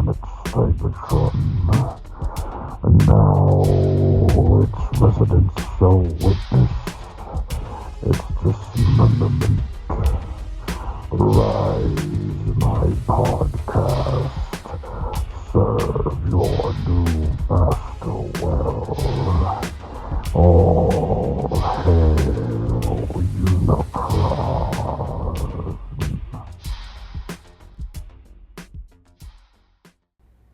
planet Cybertron, and now its residents shall witness its dismemberment. Rise, my podcast, serve your new master well. All hail Unicron.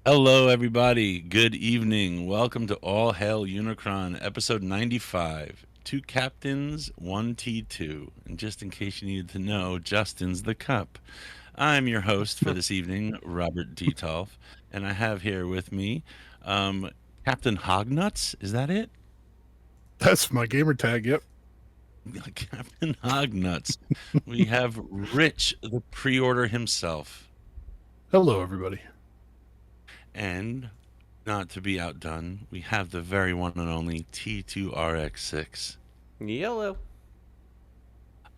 Hello, everybody. Good evening. Welcome to All Hail Unicron, episode 95. Two captains, one T2. And just in case you needed to know, Justin's the cup. I'm your host for this evening, Robert Detolf, and I have here with me Captain Hognuts. Is that it? That's my gamer tag, yep. Captain Hognuts. We have Rich, the pre-order himself. Hello, everybody. And not to be outdone, we have the very one and only T2RX6. Yellow.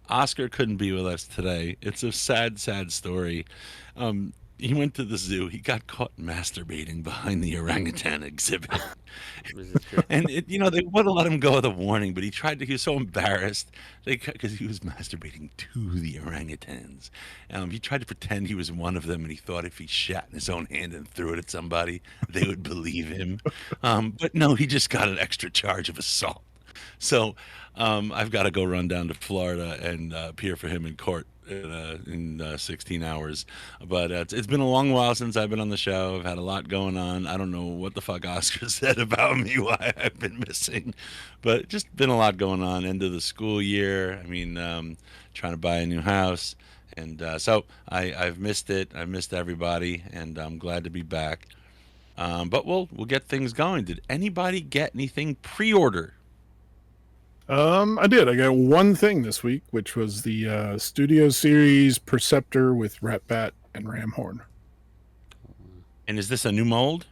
Oscar couldn't be with us today. It's a sad, sad story. He went to the zoo. He got caught masturbating behind the orangutan exhibit. And, they would have let him go with a warning, but he was so embarrassed because he was masturbating to the orangutans. He tried to pretend he was one of them, and he thought if he shat in his own hand and threw it at somebody, they would believe him. But no, he just got an extra charge of assault. So I've got to go run down to Florida and appear for him in court in 16 hours. But it's been a long while since I've been on the show. I've had a lot going on. I don't know what the fuck Oscar said about me, why I've been missing. But just been a lot going on. End of the school year. I mean, trying to buy a new house. And so I've missed it. I've missed everybody. And I'm glad to be back. But we'll get things going. Did anybody get anything pre-order? I did. I got one thing this week, which was the Studio Series Perceptor with Ratbat and Ramhorn. And is this a new mold?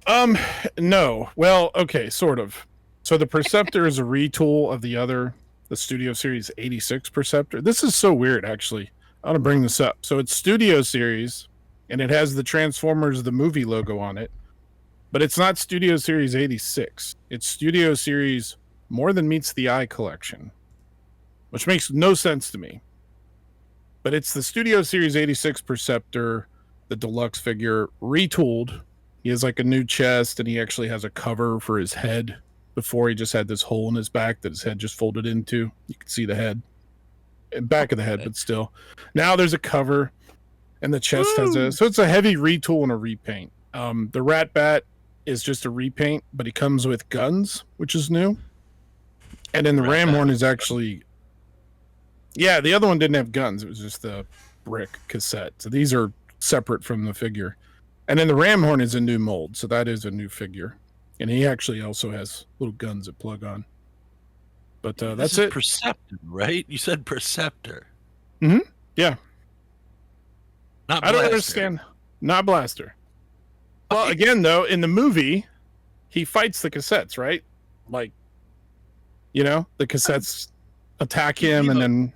No. Well, okay, sort of. So the Perceptor is a retool of the Studio Series 86 Perceptor. This is so weird, actually. I want to bring this up. So it's Studio Series, and it has the Transformers, the movie logo on it. But it's not Studio Series 86. It's Studio Series More Than Meets the Eye collection, which makes no sense to me. But it's the Studio Series 86 Perceptor, the deluxe figure, retooled. He has like a new chest, and he actually has a cover for his head. Before, he just had this hole in his back that his head just folded into. You can see the head, back of the head, but still. Now there's a cover, and the chest has so it's a heavy retool and a repaint. The Ratbat is just a repaint, but he comes with guns, which is new. And then the Ramhorn is actually... Yeah, the other one didn't have guns. It was just the brick cassette. So these are separate from the figure. And then the Ramhorn is a new mold. So that is a new figure. And he actually also has little guns that plug on. But that's it. Perceptor, right? You said Perceptor. Mm-hmm. Yeah. Not I Blaster. don't understand. Not Blaster. Well, again, though, in the movie, he fights the cassettes, right? Like, the cassettes attack him, and then...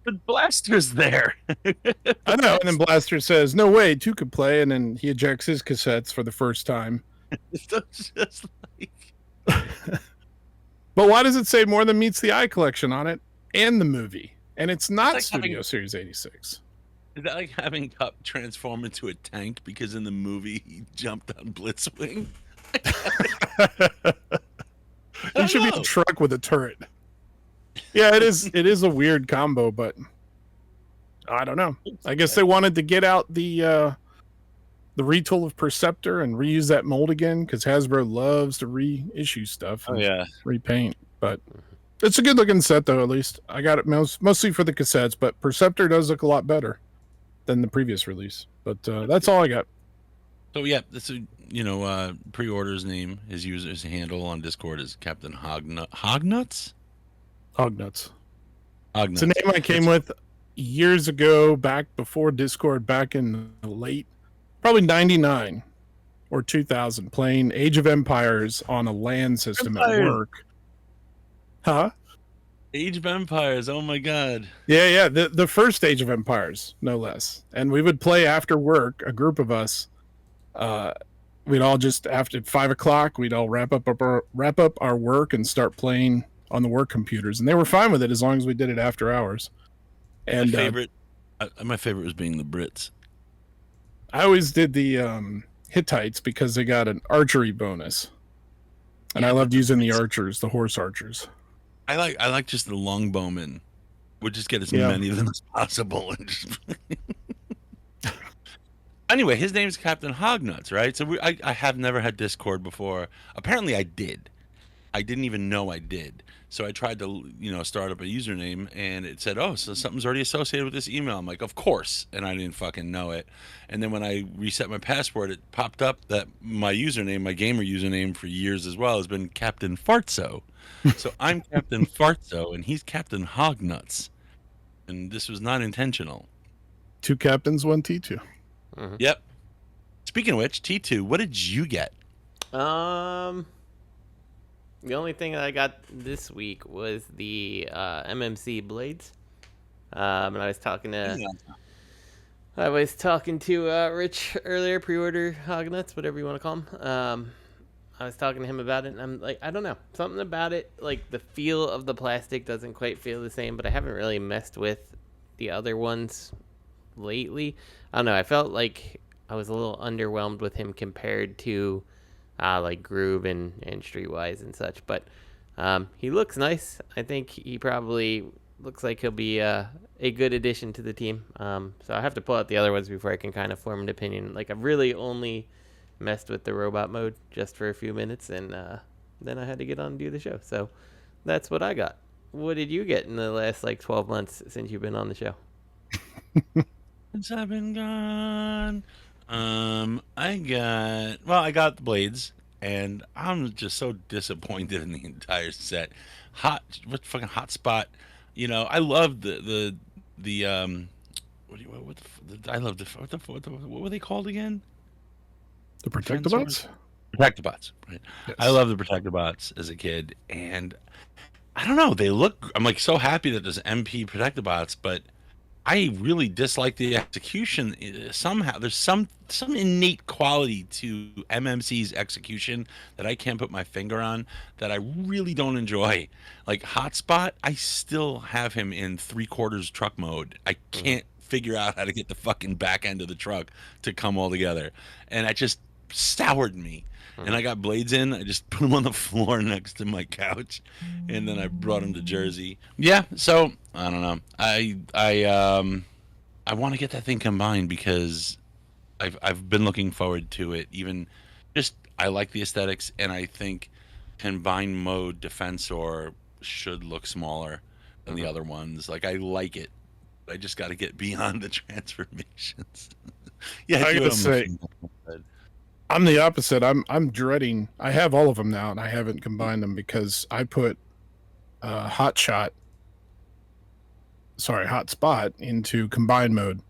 But Blaster's there. I know, and then Blaster says, no way, two could play, and then he ejects his cassettes for the first time. It's just like... But why does it say More Than Meets the Eye collection on it, and the movie? And it's not like Studio Series 86. Is that like having Cup transform into a tank because in the movie he jumped on Blitzwing? It should be a truck with a turret. Yeah, it is. It is a weird combo, but I don't know. I guess they wanted to get out the retool of Perceptor and reuse that mold again, because Hasbro loves to reissue stuff. Oh yeah, repaint. But it's a good looking set, though. At least I got it mostly for the cassettes, but Perceptor does look a lot better than the previous release. But that's all I got. So yeah, this is pre-order's name, his user's handle on Discord is Captain Hognuts. Hognuts. It's a name I came with years ago, back before Discord, back in the late, probably 99 or 2000, playing Age of Empires on a LAN system at work. Huh? Age of Empires. Oh my god. Yeah. The first Age of Empires, no less. And we would play after work. A group of us. We'd all just after 5 o'clock, we'd all wrap up our work and start playing on the work computers, and they were fine with it as long as we did it after hours. And My favorite was being the Brits. I always did the Hittites because they got an archery bonus, and I loved using the archers, the horse archers. I like just the longbowmen. We'll just get as many of them as possible. And just... Anyway, his name is Captain Hognuts, right? So I have never had Discord before. Apparently, I did. I didn't even know I did. So I tried to, start up a username, and it said, "Oh, so something's already associated with this email." I'm like, "Of course," and I didn't fucking know it. And then when I reset my password, it popped up that my username, my gamer username for years as well, has been Captain Fartso. So I'm Captain Fartso, and he's Captain Hognuts, and this was not intentional. 2 captains, 1 T2. Mm-hmm. Yep. Speaking of which, T2, what did you get? The only thing that I got this week was the MMC blades. And I was talking to Rich earlier, pre-order Hognuts, whatever you want to call him. I was talking to him about it, and I'm like, I don't know, something about it, like the feel of the plastic doesn't quite feel the same, but I haven't really messed with the other ones lately. I don't know, I felt like I was a little underwhelmed with him compared to like Groove and Streetwise and such, but he looks nice. I think he probably looks like he'll be a good addition to the team. So I have to pull out the other ones before I can kind of form an opinion. Like, I've really only messed with the robot mode just for a few minutes, and then I had to get on and do the show. So that's what I got. What did you get in the last 12 months since you've been on the show? Since I've been gone, I got the blades, and I'm just so disappointed in the entire set. Fucking hotspot. I love the what were they called again? The Protectobots? Protectobots, right? Yes. I love the Protectobots as a kid, and I don't know. I'm like so happy that there's MP Protectobots, but I really dislike the execution. Somehow, there's some innate quality to MMC's execution that I can't put my finger on that I really don't enjoy. Like Hotspot, I still have him in 3/4 truck mode. I can't figure out how to get the fucking back end of the truck to come all together, and it just soured me. And I got blades in. I just put them on the floor next to my couch, and then I brought them to Jersey. Yeah, so I don't know. I want to get that thing combined because I've been looking forward to it. Even just I like the aesthetics, and I think combined mode Defensor should look smaller than the other ones. Like, I like it. I just got to get beyond the transformations. Yeah, I gotta say, I'm the opposite. I'm dreading. I have all of them now, and I haven't combined them because I put Hotspot into combined mode,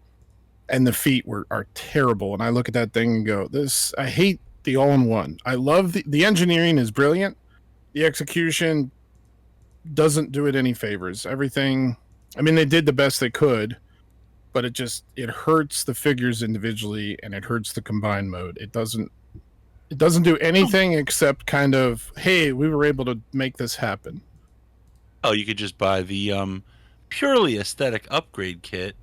and the feet are terrible. And I look at that thing and go, I hate the all-in-one. I love the engineering is brilliant. The execution doesn't do it any favors. Everything, I mean, they did the best they could, but it hurts the figures individually, and it hurts the combined mode. It doesn't do anything except kind of, hey, we were able to make this happen. Oh, you could just buy the purely aesthetic upgrade kit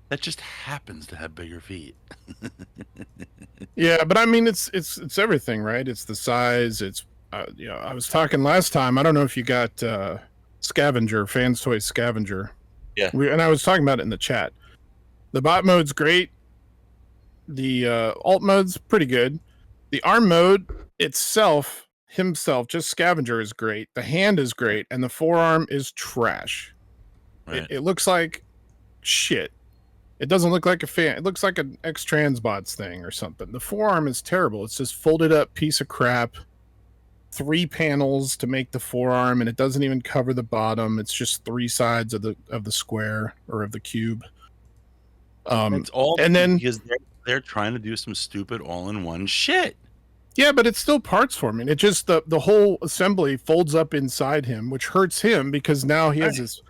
that just happens to have bigger feet. Yeah, but I mean, it's everything, right? It's the size. It's I was talking last time. I don't know if you got Scavenger, Fans Toys Scavenger. Yeah, and I was talking about it in the chat. The bot mode's great. The alt mode's pretty good. The arm mode himself, just Scavenger is great. The hand is great, and the forearm is trash. Right. It looks like shit. It doesn't look like a fan. It looks like an X-Transbots thing or something. The forearm is terrible. It's just folded up piece of crap. 3 panels to make the forearm, and it doesn't even cover the bottom. It's just 3 sides of the square or of the cube. It's all, and then because they're trying to do some stupid all-in-one shit. Yeah, but it's still parts forming. It just the whole assembly folds up inside him, which hurts him because now he has this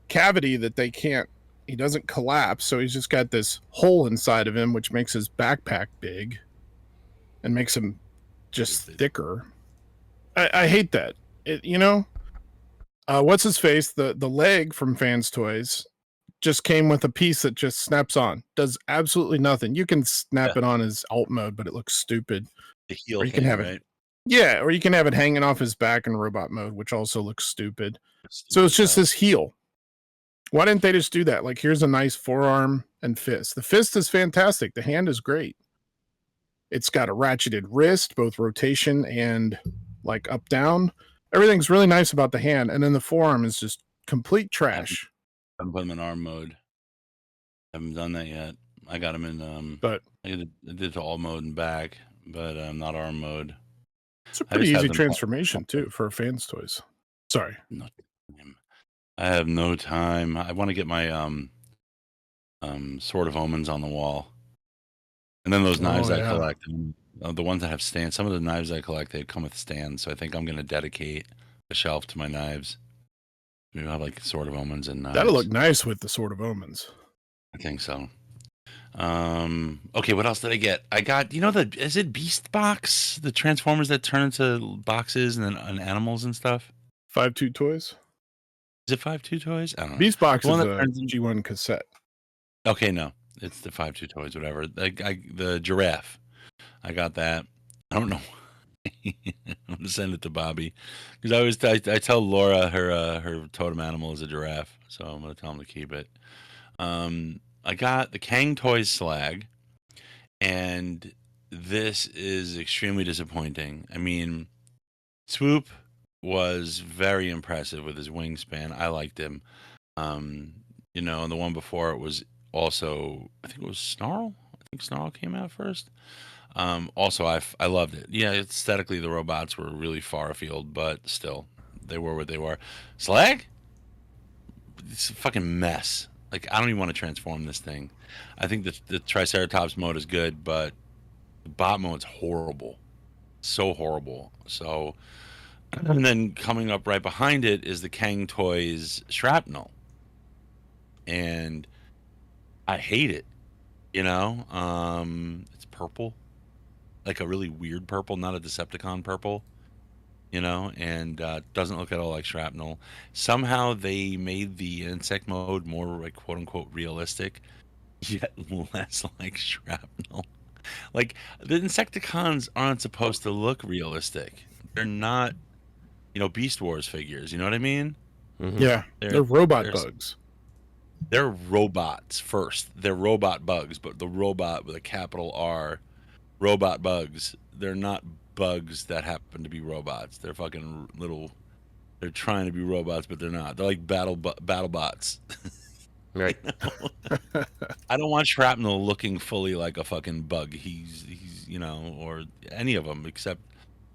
cavity that he doesn't collapse, so he's just got this hole inside of him, which makes his backpack big and makes him just thicker. I hate that. What's his face? The leg from Fans Toys just came with a piece that just snaps on, does absolutely nothing. You can snap it on as alt mode, but it looks stupid. The heel Or you thing, can have right? Yeah, or you can have it hanging off his back in robot mode, which also looks stupid. So it's just his heel. Why didn't they just do that? Like, here's a nice forearm and fist. The fist is fantastic. The hand is great. It's got a ratcheted wrist, both rotation and like up down. Everything's really nice about the hand, and then the forearm is just complete trash. I haven't put him in arm mode. I haven't done that yet. I got him in but I did to all mode and back, but not arm mode. It's a pretty easy transformation too for Fans Toys. Sorry. No time. I have no time. I want to get my Sword of Omens on the wall. And then those knives I collect, the ones that have stands. Some of the knives I collect, they come with stands. So I think I'm going to dedicate a shelf to my knives. Maybe I'll have like Sword of Omens and knives. That'll look nice with the Sword of Omens. I think so. Okay, what else did I get? I got, is it Beast Box? The Transformers that turn into boxes and then animals and stuff? 5.2 Toys? Is it 5.2 Toys? I don't know. Beast Box is a G1 cassette. Okay, no. It's the 5.2 Toys, whatever. The giraffe. I got that. I don't know. I'm gonna send it to Bobby because I tell Laura her totem animal is a giraffe, so I'm gonna tell him to keep it. I got the Kang Toys slag, and this is extremely disappointing. I mean, Swoop was very impressive with his wingspan. I liked him. And the one before it was also, I think it was Snarl. I think Snarl came out first. Also, I loved it. Yeah, aesthetically, the robots were really far afield, but still, they were what they were. Slag? It's a fucking mess. Like, I don't even want to transform this thing. I think the Triceratops mode is good, but the bot mode's horrible. So horrible. So, and then coming up right behind it is the Kang Toys Shrapnel. And I hate it. It's purple. Like a really weird purple, not a Decepticon purple. And doesn't look at all like Shrapnel. Somehow they made the insect mode more like quote unquote realistic, yet less like Shrapnel. Like the Insecticons aren't supposed to look realistic. They're not, Beast Wars figures. You know what I mean? Mm-hmm. Yeah, they're robot bugs. They're robots first. They're robot bugs, but the robot with a capital R, robot bugs. They're not bugs that happen to be robots. They're fucking little. They're trying to be robots, but they're not. They're like battle bots. Right. I don't want Shrapnel looking fully like a fucking bug. He's or any of them except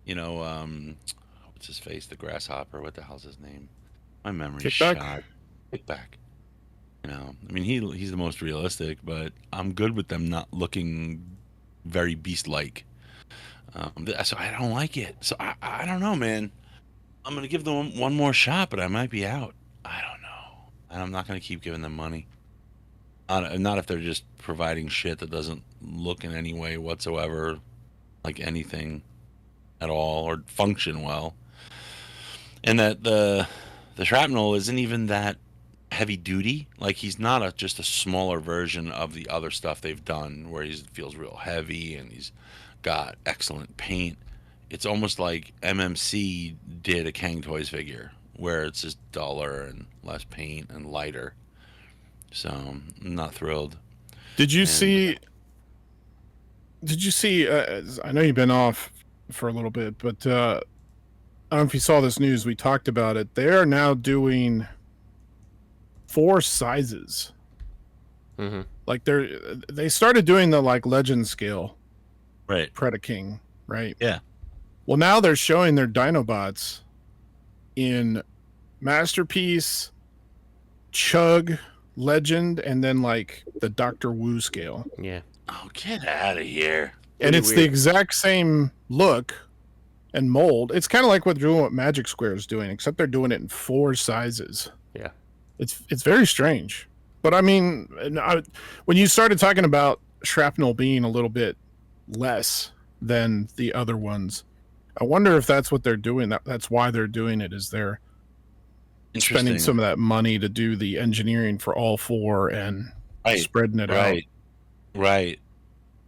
what's his face? The grasshopper. What the hell's his name? My memory's shot. Kickback. I mean he's the most realistic, but I'm good with them not looking very beast-like. So I don't like it. So I don't know, man. I'm gonna give them one more shot, but I might be out. I don't know. And I'm not gonna keep giving them money. Not if they're just providing shit that doesn't look in any way whatsoever like anything at all or function well. And that the Shrapnel isn't even that heavy duty. Like he's not just a smaller version of the other stuff they've done where he feels real heavy and he's got excellent paint. It's almost like MMC did a Kang Toys figure where it's just duller and less paint and lighter. So I'm not thrilled. Did you see I know you've been off for a little bit, but I don't know if you saw this news. We talked about it. They are now doing 4 sizes. Mm-hmm. Like they started doing the like legend scale, right? Predaking, right? Yeah. Well, now they're showing their Dinobots in Masterpiece, Chug, Legend, and then like the Dr. Wu scale. Yeah. Oh, get out of here! And it's the exact same look and mold. It's kind of like what they're doing, what Magic Square is doing, except they're doing it in 4 sizes. Yeah. It's very strange. But I mean, when you started talking about Shrapnel being a little bit less than the other ones, I wonder if that's what they're doing. That's why they're doing it, is they're spending some of that money to do the engineering for all 4 and spreading it out. Right.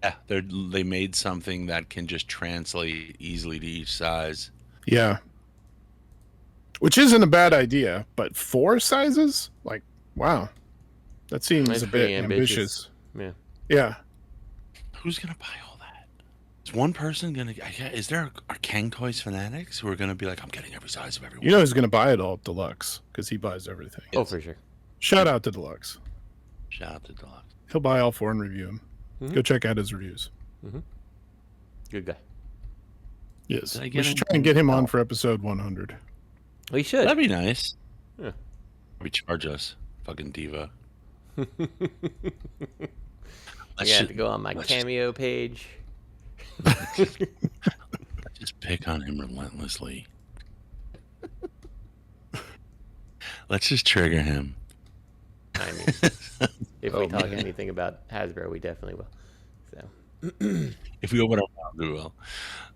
Yeah, they made something that can just translate easily to each size. Yeah. Which isn't a bad idea, but 4 sizes? Like, wow. That seems a bit ambitious. Yeah. Yeah. Who's going to buy all that? Is one person going to... Is there are Kang Toys fanatics who are going to be like, I'm getting every size of everyone? You know who's going to buy it all? Deluxe, because he buys everything. Oh, for sure. Shout out to Deluxe. Shout out to Deluxe. He'll buy all 4 and review them. Go check out his reviews. Good guy. Yes. We should try and get him on for episode 100. We should. That'd be nice. Yeah. Maybe charge us. Fucking diva. I have to go on my Cameo page. Just pick on him relentlessly. Let's just trigger him. I mean, if we talk anything about Hasbro, we definitely will. So, if we open our mouth, we will.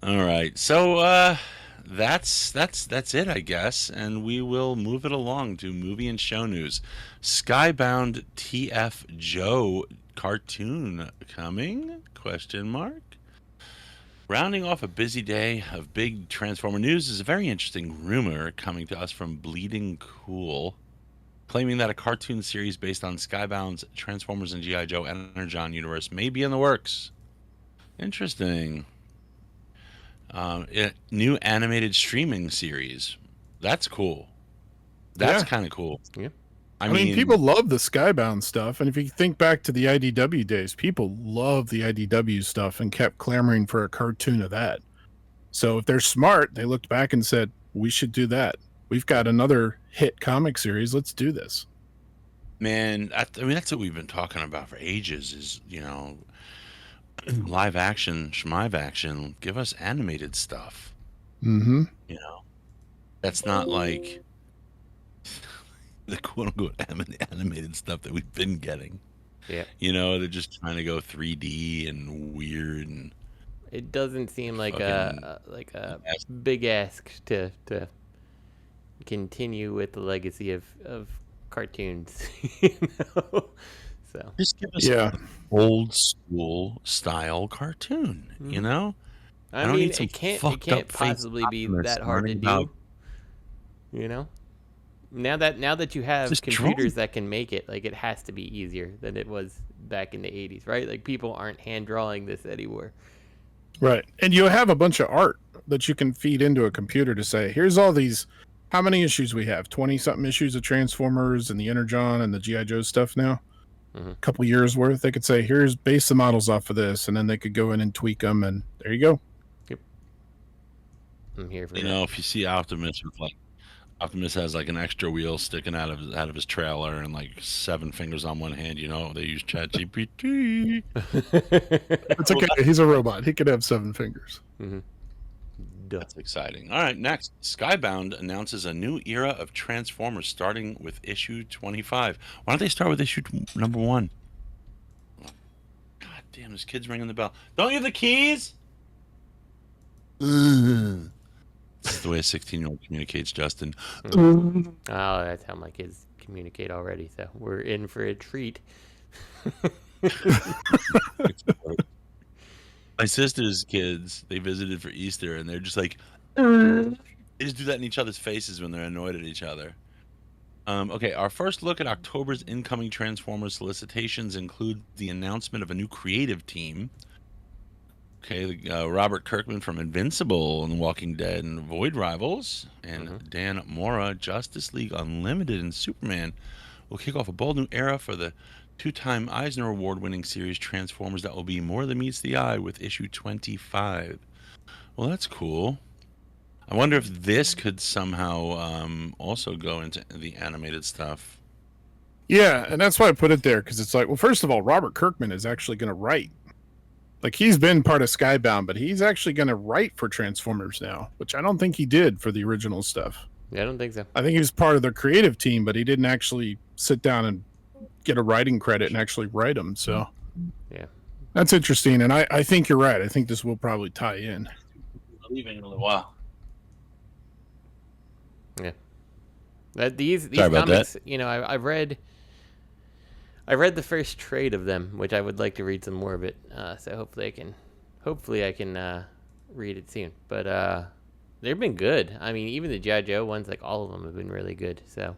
All right. So that's it, I guess, and we will move it along to movie and show news. Skybound TF Joe cartoon coming? Question mark. Rounding off a busy day of big Transformer news is a very interesting rumor coming to us from Bleeding Cool, claiming that a cartoon series based on Skybound's Transformers and G.I. Joe Energon universe may be in the works. Interesting. New animated streaming series. That's cool. That's kind of cool. Yeah. I mean, people love the Skybound stuff. And if you think back to the IDW days, people loved the IDW stuff and kept clamoring for a cartoon of that. So if they're smart, they looked back and said, we should do that. We've got another hit comic series. Let's do this. Man, I mean, that's what we've been talking about for ages is, live action, shmive action. Give us animated stuff. Mm-hmm. That's not like the quote-unquote animated stuff that we've been getting. Yeah. They're just trying to go 3D and weird, and it doesn't seem like a big ask to continue with the legacy of cartoons. So just give us an old school style cartoon. I mean, it can't possibly be that hard to do. Now that you have computers that can make it, like, it has to be easier than it was back in the 80s, right? Like, people aren't hand drawing this anymore. Right. And you have a bunch of art that you can feed into a computer to say, here's all these, how many issues we have? 20-something issues of Transformers and the Energon and the G.I. Joe stuff now? A couple years worth. They could say, here's base the models off of this, and then they could go in and tweak them, and there you go. Yep. I'm here for that. If you see Optimus with Optimus has like an extra wheel sticking out of his trailer and like 7 fingers on one hand, they use ChatGPT. It's okay. He's a robot. He could have 7 fingers. That's exciting. All right, next. Skybound announces a new era of Transformers starting with issue 25. Why don't they start with issue number 1? God damn, this kid's ringing the bell. Don't you have the keys? This is the way a 16-year-old communicates, Justin. Oh, that's how my kids communicate already, so we're in for a treat. My sister's kids, they visited for Easter, and they're just like, they just do that in each other's faces when they're annoyed at each other. Okay, our first look at October's incoming Transformers solicitations include the announcement of a new creative team. Okay, Robert Kirkman from Invincible and The Walking Dead and Void Rivals, and Dan Mora, Justice League Unlimited and Superman, will kick off a bold new era for the 2-time Eisner Award-winning series Transformers that will be more than meets the eye with issue 25. Well, that's cool. I wonder if this could somehow also go into the animated stuff. Yeah, and that's why I put it there, because it's like, well, first of all, Robert Kirkman is actually going to write Like, he's been part of Skybound, but he's actually going to write for Transformers now, which I don't think he did for the original stuff. Yeah, I don't think so. I think he was part of the creative team, but he didn't actually sit down and get a writing credit and actually write them. So, yeah, that's interesting. And I think you're right. I think this will probably tie in. Leaving in a little while. Yeah. These Sorry about comics, that. you know, I read the first trade of them, which I would like to read some more of it. So hopefully I can read it soon. But they've been good. I mean, even the G.I. Joe ones, like all of them have been really good. So,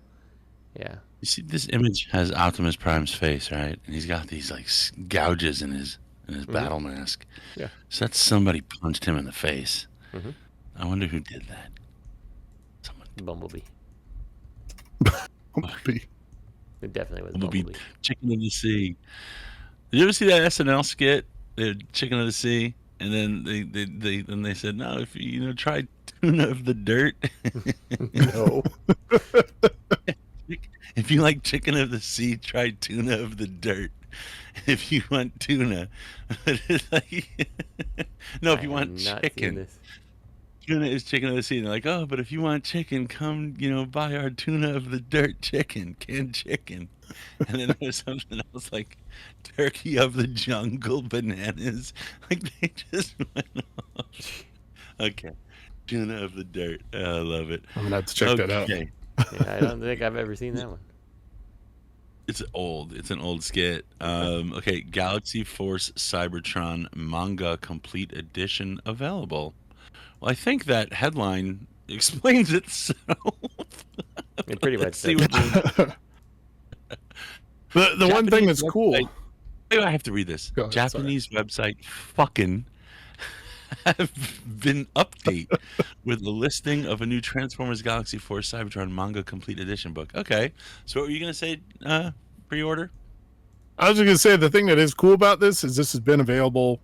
yeah. You see, this image has Optimus Prime's face, right? And he's got these like gouges in his battle mask. Yeah. So that's somebody punched him in the face. Mhm. I wonder who did that. Someone. Bumblebee. Bumblebee. It definitely was Bumblebee. Bumblebee. Chicken of the Sea. Did you ever see that SNL skit? The Chicken of the Sea, and then they said, no, if you try tuna of the dirt. No. If you like chicken of the sea, try tuna of the dirt. If you want tuna, no, if you want chicken, tuna is chicken of the sea. And they're like, oh, but if you want chicken, come, buy our tuna of the dirt chicken, canned chicken. And then there's something else like turkey of the jungle, bananas. Like they just went off. Okay, tuna of the dirt. I love it. I'm gonna have to check that out. Yeah, I don't think I've ever seen that one. It's old. It's an old skit. Okay, Galaxy Force Cybertron Manga Complete Edition available. Well, I think that headline explains itself. It pretty much See does. what The one thing that's cool. I have to read this. Go ahead, Japanese website fucking have been update with the listing of a new Transformers Galaxy Force Cybertron Manga Complete Edition book. Okay, so what were you gonna say? Pre-order? I was going to say the thing that is cool about this is this has been available,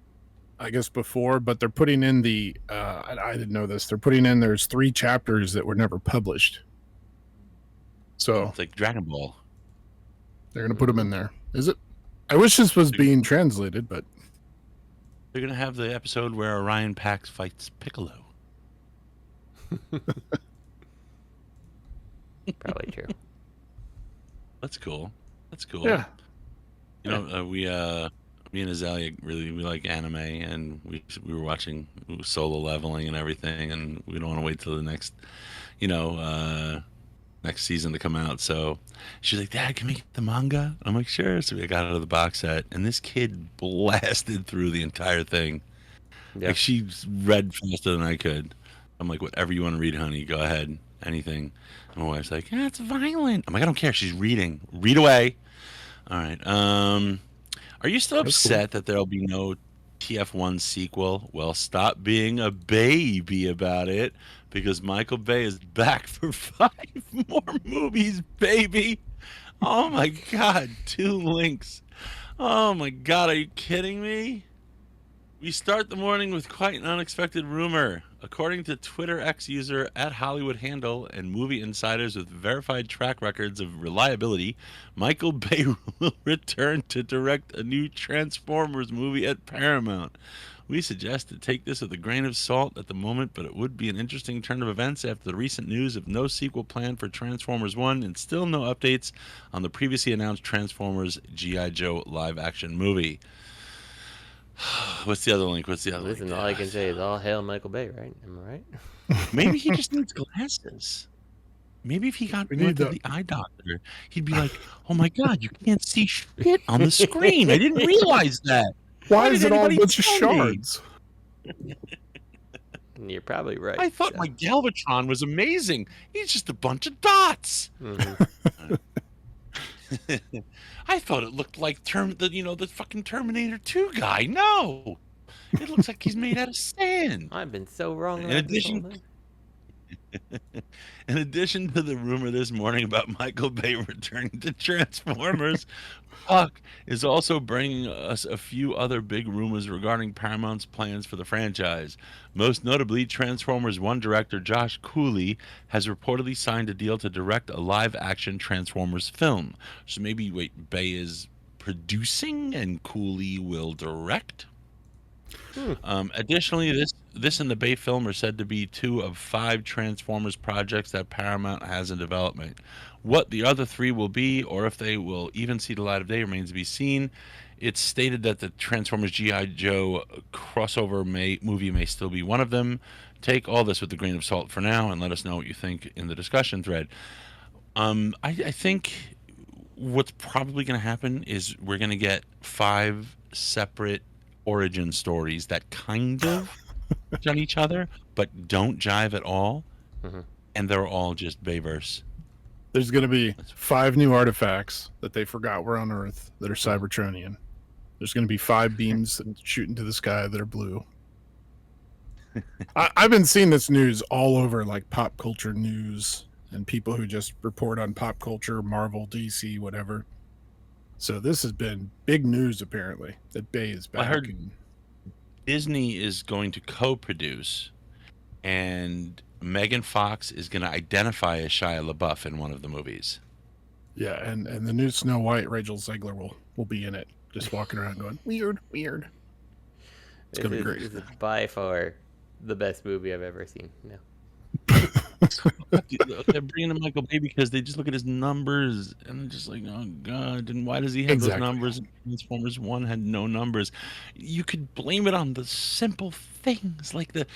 I guess, before, but they're putting in the. I didn't know this. They're putting in there's 3 chapters that were never published. So It's like Dragon Ball. they're going to put them in there. Is it? I wish this was being translated, but They're gonna have the episode where Orion Pax fights Piccolo. Probably true. That's cool. That's cool. yeah. We me and Azalea we like anime, and we were watching Solo Leveling and everything, and we don't want to wait till the next next season to come out. So she's like, Dad, can we get the manga? I'm like, sure. So we got out of the box set, and this kid blasted through the entire thing. Yeah. Like, she read faster than I could. I'm like, whatever you want to read, honey, go ahead. Anything. And my wife's like, it's violent. I'm like, I don't care. She's reading. Read away. All right. Are you still upset that there'll be no TFOne sequel? Well, stop being a baby about it, because Michael Bay is back for 5 more movies, baby. Oh my God, 2 links. Oh my God, are you kidding me? We start the morning with quite an unexpected rumor. According to Twitter X user @HollywoodHandle and movie insiders with verified track records of reliability, Michael Bay will return to direct a new Transformers movie at Paramount. We suggest to take this with a grain of salt at the moment, but it would be an interesting turn of events after the recent news of no sequel planned for Transformers 1 and still no updates on the previously announced Transformers G.I. Joe live-action movie. What's the other link? Listen, all I can say is all hail Michael Bay, right? Am I right? Maybe he just needs glasses. Maybe if he went to the eye doctor, he'd be like, oh my God, you can't see shit on the screen. I didn't realize that. Why is it all a bunch of shards? You're probably right. I thought my Galvatron was amazing. He's just a bunch of dots. Mm-hmm. I thought it looked like the fucking Terminator 2 guy. No, it looks like he's made out of sand. I've been so wrong. In addition to the rumor this morning about Michael Bay returning to Transformers, Puck is also bringing us a few other big rumors regarding Paramount's plans for the franchise. Most notably, Transformers 1 director Josh Cooley has reportedly signed a deal to direct a live-action Transformers film. So maybe, Bay is producing and Cooley will direct? Additionally, this and the Bay film are said to be 2 of 5 Transformers projects that Paramount has in development. What the other 3 will be, or if they will even see the light of day, remains to be seen. It's stated that the Transformers G.I. Joe crossover movie may still be one of them. Take all this with a grain of salt for now, and let us know what you think in the discussion thread. I think what's probably going to happen is we're going to get 5 separate origin stories that kind of touch on each other, but don't jive at all, and they're all just Bayverse. There's going to be 5 new artifacts that they forgot were on Earth that are Cybertronian. There's going to be 5 beams that shoot into the sky that are blue. I've been seeing this news all over, like pop culture news, and people who just report on pop culture, Marvel, DC, whatever. So this has been big news, apparently, that Bay is back. I heard Disney is going to co-produce, and Megan Fox is going to identify as Shia LaBeouf in one of the movies. Yeah, and the new Snow White, Rachel Zegler, will be in it, just walking around going, weird. It's going to be great. This is by far the best movie I've ever seen. No. They're bringing in Michael Bay because they just look at his numbers and they're just like, oh god, and why does he have those numbers? Transformers 1 had no numbers. You could blame it on the simple things like the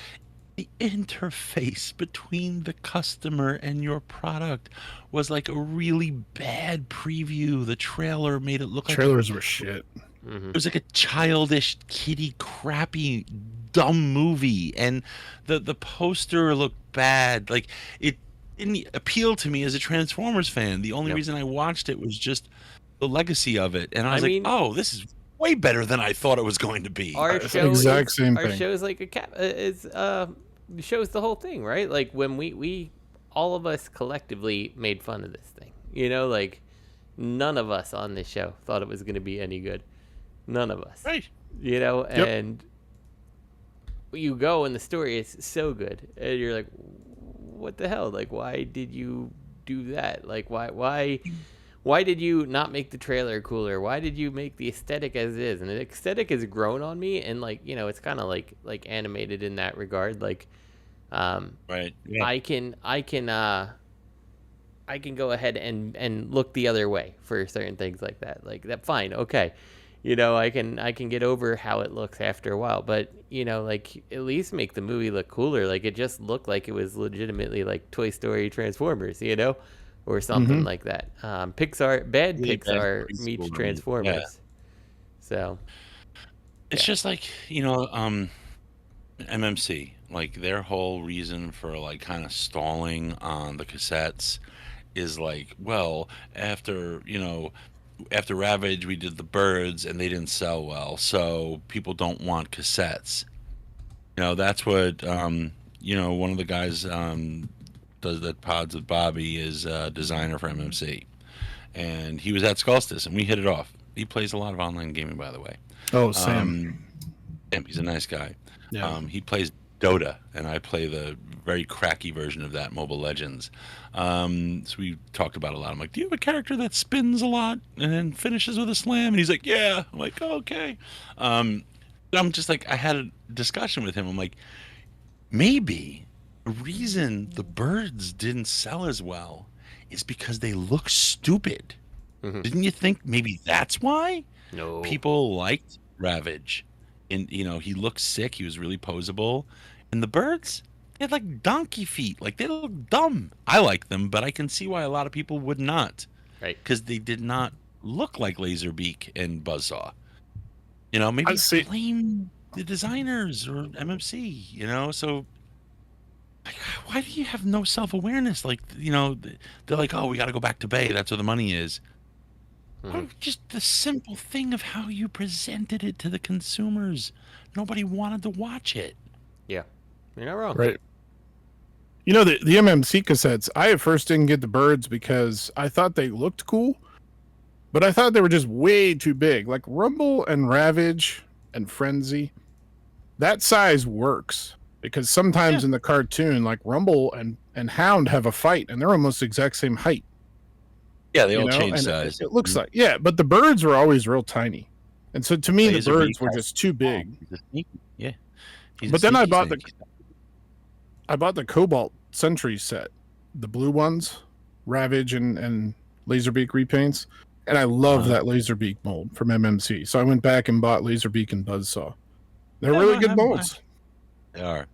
interface between the customer and your product was like a really bad preview. The trailer made it look like trailers were shit. It was like a childish, kiddie, crappy, dumb movie, and the poster looked bad. Like, it didn't appeal to me as a Transformers fan. The only reason I watched it was just the legacy of it, and I was like, "Oh, this is way better than I thought it was going to be." Our show exact same our thing. show is like shows the whole thing, right? Like when we all of us collectively made fun of this thing. You know, like none of us on this show thought it was going to be any good. None of us. Right. You know, and you go and the story is so good, and you're like, what the hell? Like, why did you do that? Like, why did you not make the trailer cooler? Why did you make the aesthetic as it is? And the aesthetic has grown on me, and like, you know, it's kind of like animated in that regard. Like, right. Yeah. I can go ahead and look the other way for certain things like that. Like that, fine, okay. You know, I can get over how it looks after a while, but you know, like at least make the movie look cooler. Like it just looked like it was legitimately like Toy Story Transformers, you know, or something like that. Pixar meets Transformers. Yeah. So it's just like, you know, MMC, like their whole reason for like kind of stalling on the cassettes is like, well, after Ravage, we did the birds and they didn't sell well, so people don't want cassettes. You know, that's what, you know, one of the guys does that Pods with Bobby is a designer for MMC. And he was at Skullstis and we hit it off. He plays a lot of online gaming, by the way. Oh, Sam. He's a nice guy. Yeah. He plays Dota, and I play the very cracky version of that, Mobile Legends. So we talked about it a lot. I'm like, do you have a character that spins a lot and then finishes with a slam? And he's like, yeah. I'm like, oh, okay. I'm just like, I had a discussion with him. I'm like, maybe the reason the birds didn't sell as well is because they look stupid. Didn't you think maybe that's why? No. People liked Ravage. And, you know, he looked sick. He was really posable. And the birds, they had like donkey feet. Like they look dumb. I like them, but I can see why a lot of people would not. Right. Because they did not look like Laserbeak and Buzzsaw. You know, maybe blame the designers or MMC, you know? So like, why do you have no self-awareness? Like, you know, they're like, oh, we got to go back to Bay. That's where the money is. Just the simple thing of how you presented it to the consumers. Nobody wanted to watch it. Yeah, you're not wrong. Right. You know, the MMC cassettes, I at first didn't get the birds because I thought they looked cool, but I thought they were just way too big. Like Rumble and Ravage and Frenzy, that size works because sometimes in the cartoon, like Rumble and Hound have a fight and they're almost the exact same height. Yeah, they all change size. It looks like, but the birds were always real tiny. And so to me, the Laser birds Beak were has- just too big. He's a sneaky, yeah. He's a But then I sneaky bought snake. the Cobalt Sentry set, the blue ones, Ravage and Laserbeak repaints, and I love that Laserbeak mold from MMC. So I went back and bought Laserbeak and Buzzsaw. They're really good molds. They are.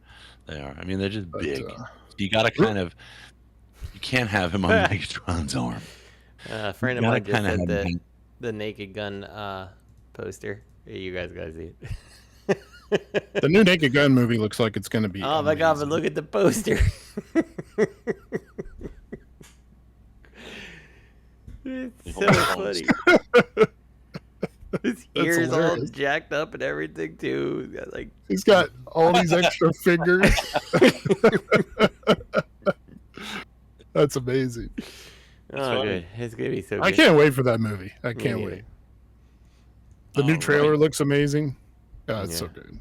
I mean, they're just But, big. You got to kind of. You can't have him on Megatron's arm. A friend of You mine gotta just kinda sent have him. the Naked Gun poster. Hey, you guys gotta see it. The new Naked Gun movie looks like it's going to be. Oh my god! But look at the poster. It's so funny. His ears all hilarious. jacked up and everything too. He's got like He's got all these extra fingers. That's amazing. oh good. It's gonna be so good. I can't wait for that movie. I can't Yeah. wait. The new All trailer right. looks amazing. Oh, it's so Yeah. good.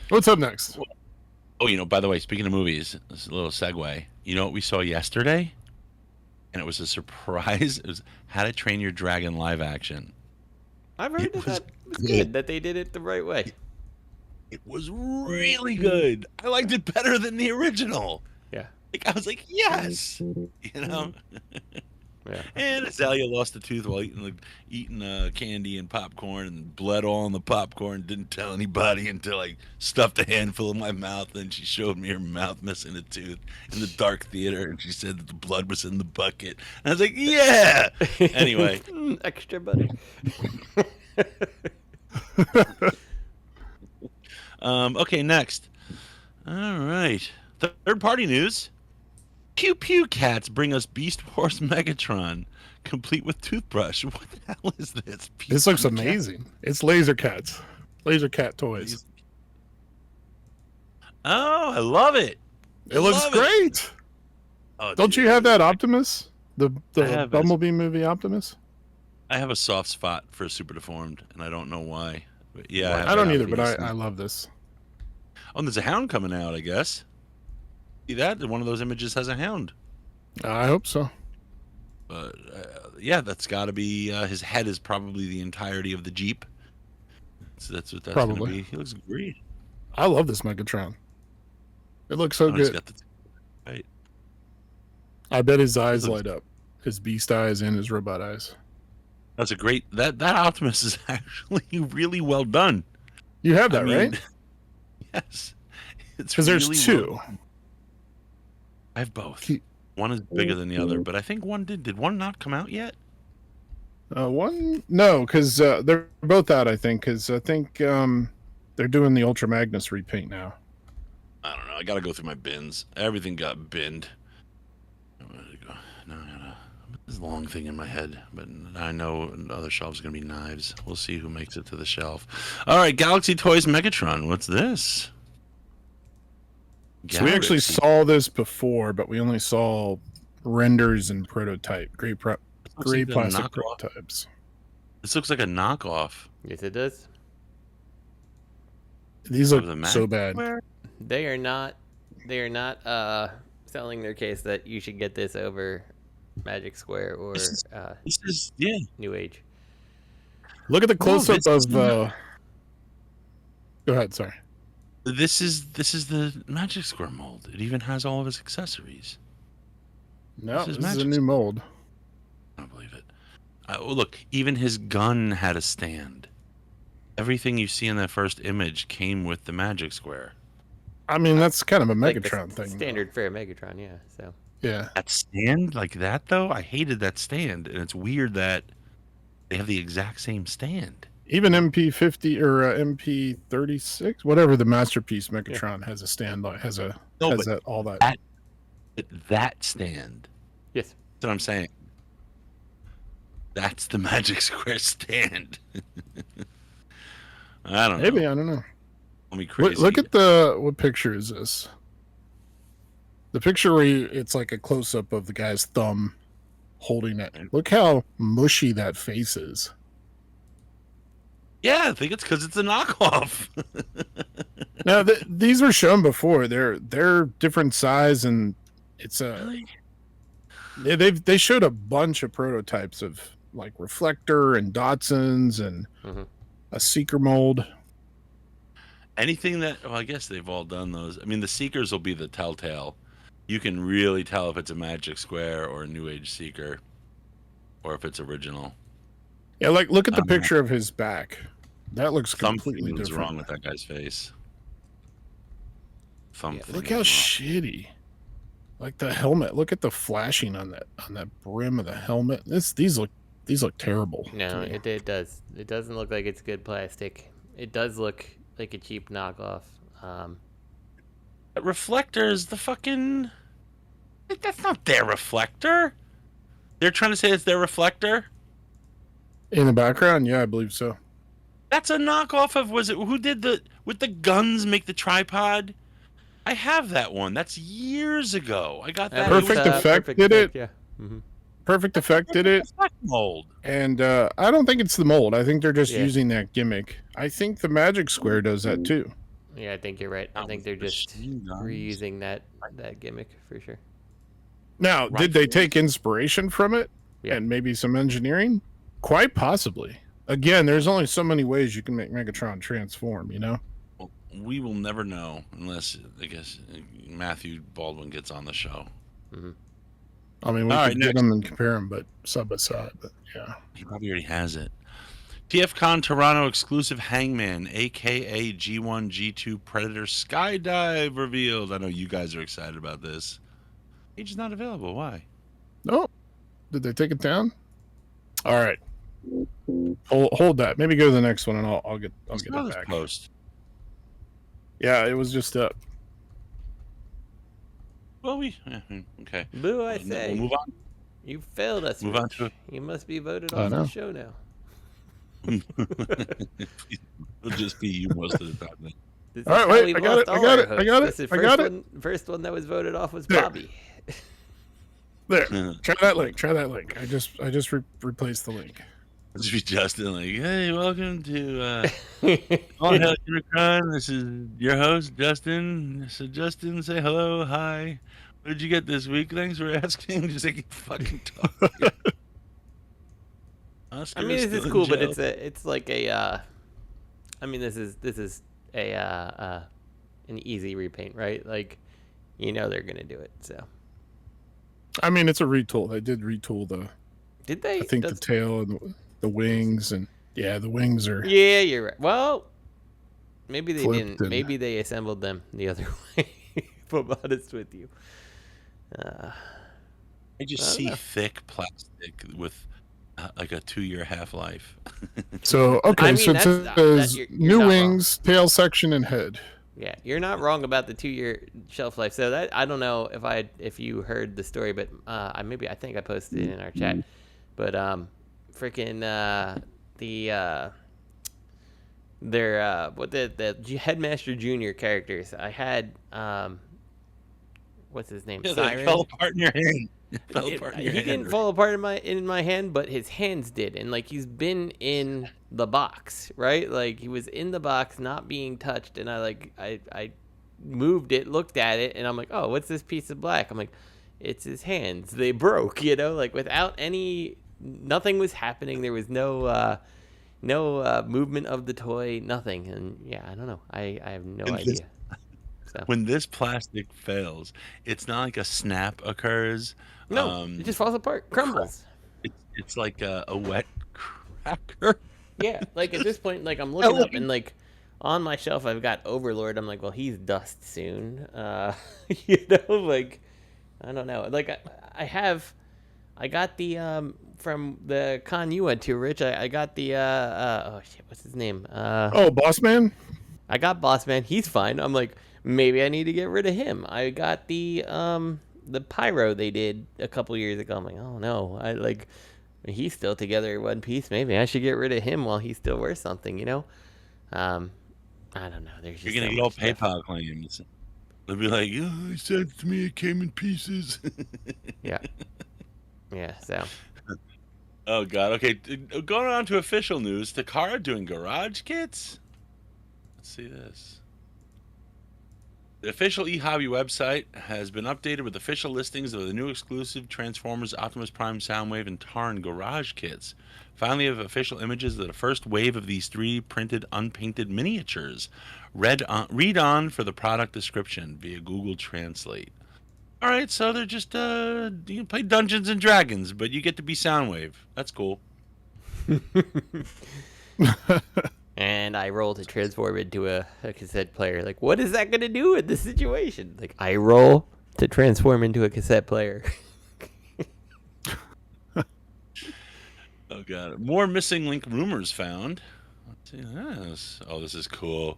What's up next? Oh, by the way, speaking of movies, this is a little segue. You know what we saw yesterday? And it was a surprise. It was How to Train Your Dragon live action. I've heard It that was that was good. good. That they did it the right way. It was really good. I liked it better than the original. Yeah. Like I was like, yes, you know. Yeah. And Azalea lost a tooth while eating candy and popcorn, and bled all in the popcorn. Didn't tell anybody until I stuffed a handful in my mouth. Then she showed me her mouth missing a tooth in the dark theater, and she said that the blood was in the bucket. And I was like, yeah. Anyway, Extra butter. Okay, next. All right, third-party news. PewPew Cats bring us Beast Wars Megatron, complete with toothbrush. What the hell is this? This looks PewPew amazing. It's Laser Cats. Laser Cat toys. Cats? Oh, I love it. It looks Love great. Oh, Don't dude, you have that Optimus? The I have it. Bumblebee movie Optimus? I have a soft spot for Super Deformed, and I don't know why. But yeah, have I don't that either, but piece. I love this. Oh, and there's a hound coming out, I guess. See that? One of those images has a hound. I hope so. But yeah, that's got to be his head is probably the entirety of the Jeep. So that's what that's going to Probably. be. He looks great. I love this Megatron. It looks so Oh, he's good. got the right. I bet his eyes looks- light up. His beast eyes and his robot eyes. That's a great. That Optimus is actually really well done. You have that, I mean, right? Yes. It's Because there's really two. well- I have both. Keep- One is bigger than the other, but I think one did. Did one not come out yet? One? No, because they're both out, I think. Because I think they're doing the Ultra Magnus repaint now. I don't know. I got to go through my bins. Everything got binned. Where did it go? No, I got this long thing in my head, but I know the other shelves are going to be knives. We'll see who makes it to the shelf. All right, Galaxy Toys Megatron. What's this? So we actually Galaxy. saw this before, but we only saw renders and prototype, gray Looks like a plastic knockoff. prototypes. This looks like a knockoff. Yes, it does. These Of look the so Mag bad. Square? They are not selling their case that you should get this over Magic Square or This is yeah. New Age. Look at the close up this is of. not- Go ahead. Sorry. This is the Magic Square mold. It even has all of his accessories. No, This this is is a Magic new mold. I don't believe it. Oh, look, even his gun had a stand. Everything you see in that first image came with the Magic Square. I mean, that's kind of a Like the Megatron thing. though. Standard fare Megatron, yeah. So Yeah. That stand like that though, I hated that stand, and it's weird that they have the exact same stand. Even MP50 or MP36, whatever the masterpiece Megatron has a stand like has a No, has but that all that. that stand. yes. That's what I'm saying. That's the Magic Square stand. I don't Maybe know. I don't know. Let me crazy. Look at the what picture is this? The picture where it's like a close up of the guy's thumb holding it. Look how mushy that face is. Yeah, I think it's because it's a knockoff. Now these were shown before. They're different size and it's a. Really? Yeah, they showed a bunch of prototypes of like Reflector and Datsuns and Mhm. a Seeker mold. Anything that, well, I guess they've all done those. I mean, the Seekers will be the telltale. You can really tell if it's a Magic Square or a New Age Seeker, or if it's original. Yeah, like look at the picture of his back. That looks completely Something's different. wrong with that guy's face. Something. Look how shitty. Like the helmet. Look at the flashing on that brim of the helmet. These look terrible. No, it does. It doesn't look like it's good plastic. It does look like a cheap knockoff. That reflector is the fucking. That's not their reflector. They're trying to say it's their reflector. In the background, yeah, I believe so. That's a knockoff of, was it, who did the, with the guns make the tripod? I have that one. That's years ago. I got that. Perfect Effect did it. Yeah. Mm-hmm. Perfect Effect did it. Mold. And I don't think it's the mold. I think they're just using that gimmick. I think the Magic Square does that too. Yeah, I think you're right. I think they're just reusing that gimmick for sure. Now, did they take inspiration from it and maybe some engineering? Quite possibly. Again, there's only so many ways you can make Megatron transform, you know? Well, we will never know unless, I guess, Matthew Baldwin gets on the show. Mm-hmm. I mean, we could get them and compare them, but side by side. But yeah, he probably already has it. TFCon Toronto exclusive Hangman, aka G1 G2 Predator Skydive revealed. I know you guys are excited about this. Page is not available. Why? Oh, did they take it down? All right, hold that. Maybe go to the next one, and I'll get it back. Post. Yeah, it was just up. Well, okay. Boo! I say. We'll move on. You failed us. Move on to it. You must be voted off the show now. It'll just be you most of the time. Then. All right, wait. I got it. First one that was voted off was Bobby. There. Try that link. I just replaced the link. This would be Justin, like, hey, welcome to All Hail Unicron. This is your host, Justin. So, Justin, say hello, hi. What did you get this week? Thanks for asking. Just like fucking talk. I mean, this is cool, but it's like a. I mean, this is a an easy repaint, right? Like, you know they're gonna do it. So. I mean, it's a retool. They did retool the. Did they? I think the tail and the wings, and yeah, the wings are. Yeah, you're right. Well, maybe they didn't. Maybe they assembled them the other way. If I'm honest with you. I just see thick plastic with like a 2-year half-life. So okay, I mean, so it says new wings, tail section, and head. Yeah, you're not wrong about the 2-year shelf life. So that I don't know if you heard the story, but I think I posted it in our chat. But freaking the Headmaster Junior characters. I had what's his name? Yeah, Siren. Fell apart in your hand. He didn't fall apart in my hand, but his hands did, and like he's been in the box, right? Like he was in the box, not being touched, and I moved it, looked at it, and I'm like, oh, what's this piece of black? I'm like, it's his hands. They broke, like without nothing was happening. There was no movement of the toy, nothing, and yeah, I don't know. I have no idea. So. When this plastic fails, it's not like a snap occurs. No, it just falls apart, crumbles. It's like a wet cracker. Yeah, like at this point, like I'm looking up and like on my shelf I've got Overlord. I'm like, well, he's dust soon. Like I don't know. Like I got the from the con you went to, Rich. I got the oh shit, what's his name? Boss Man. I got Boss Man. He's fine. I'm like, maybe I need to get rid of him. I got the Pyro they did a couple years ago. I'm like, oh no, he's still together in one piece. Maybe I should get rid of him while he's still worth something, I don't know. There's just you're gonna get all PayPal claims. They'll be like, oh, he said to me it came in pieces. Yeah. So. Oh god. Okay, going on to official news. Takara doing garage kits. Let's see this. The official eHobby website has been updated with official listings of the new exclusive Transformers, Optimus Prime, Soundwave, and Tarn Garage kits. Finally, have official images of the first wave of these 3 printed, unpainted miniatures. Read on for the product description via Google Translate. All right, so they're just you can play Dungeons and Dragons, but you get to be Soundwave. That's cool. And I roll to transform into a cassette player. Like, what is that going to do in this situation? Like, I roll to transform into a cassette player. Oh, God. More missing link rumors found. Let's see this. Oh, this is cool.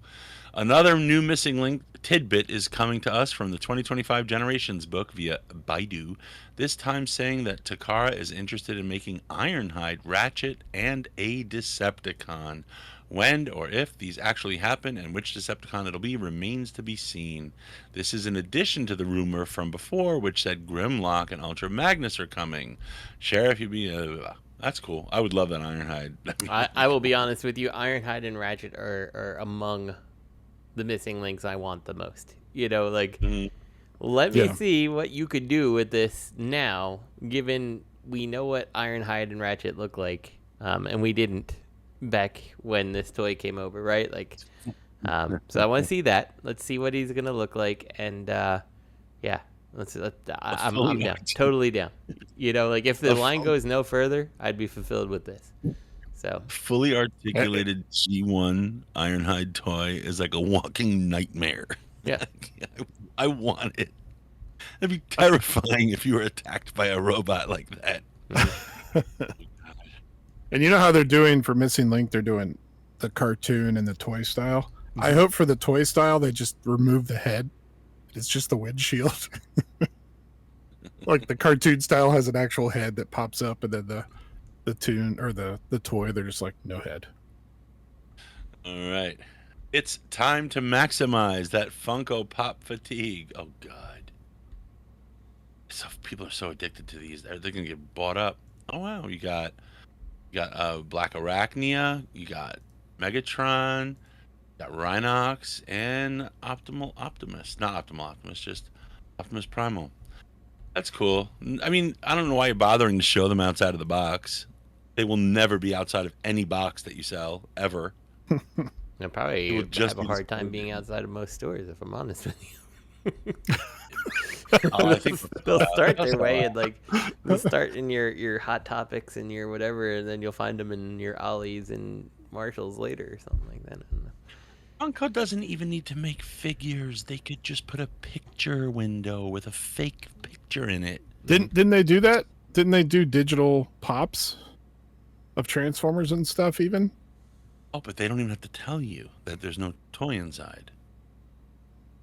Another new missing link tidbit is coming to us from the 2025 Generations book via Baidu, this time saying that Takara is interested in making Ironhide, Ratchet, and a Decepticon. When or if these actually happen and which Decepticon it'll be remains to be seen. This is in addition to the rumor from before which said Grimlock and Ultra Magnus are coming. Sheriff, you'd be that's cool. I would love that Ironhide. I will be honest with you. Ironhide and Ratchet are among the missing links I want the most. You know, like, let me see what you could do with this now, given we know what Ironhide and Ratchet look like, and we didn't back when this toy came over, right? Like, so I want to see that. Let's see what he's gonna look like, and yeah, I'm down, totally down. You know, like if the line goes no further, I'd be fulfilled with this. So fully articulated G1 Ironhide toy is like a walking nightmare. Yeah, I want it. It'd be terrifying if you were attacked by a robot like that. And you know how they're doing for Missing Link? They're doing the cartoon and the toy style. I hope for the toy style they just remove the head. It's just the windshield. Like the cartoon style has an actual head that pops up, and then the tune or the toy, they're just like no head. All right. It's time to maximize that Funko Pop fatigue. Oh, God. So people are so addicted to these. They're going to get bought up. Oh, wow. You got Black Arachnia. You got Megatron. You got Rhinox and Optimus. Not Optimal Optimus, just Optimus Primal. That's cool. I mean, I don't know why you're bothering to show them outside of the box. They will never be outside of any box that you sell, ever. I probably would just have a hard time being outside of most stores, if I'm honest with you. I think they'll start their way, and like they'll start in your Hot Topics and your whatever, and then you'll find them in your Ollie's and Marshalls later or something like that. I don't know. Funko doesn't even need to make figures. They could just put a picture window with a fake picture in it. Didn't they do that? Didn't they do digital pops of Transformers and stuff even? Oh, but they don't even have to tell you that there's no toy inside.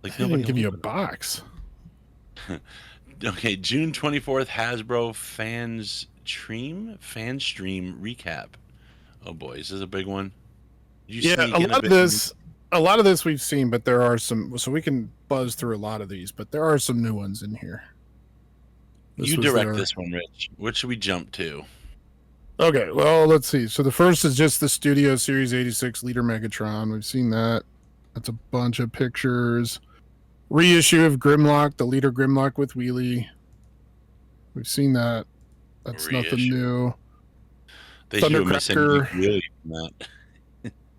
Like they didn't give you a box. Okay, June 24th, Hasbro Fanstream recap. Oh boy, is this a big one? Yeah, a lot of this we've seen, but there are some. So we can buzz through a lot of these, but there are some new ones in here. You direct this one, Rich. What should we jump to? Okay, well, let's see. So the first is just the Studio Series 86 Leader Megatron. We've seen that. That's a bunch of pictures. Reissue of Grimlock, the Leader Grimlock with Wheelie. We've seen that. That's nothing new. They Thundercracker.